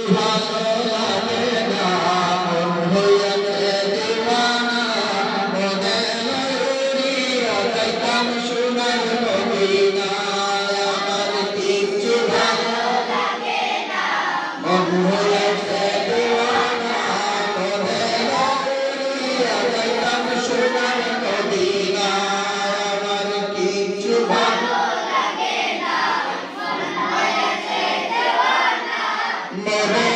ভালো লাগে না মন হইয়াছে দিওয়ানা মনে লইয়া যাইতাম সোনার মদিনা আমার কিচ্ছু ভালো লাগে না মন হইয়াছে দিওয়ানা মনে লইয়া যাইতাম সোনার মদিনা আমার কিচ্ছু ভালো মনে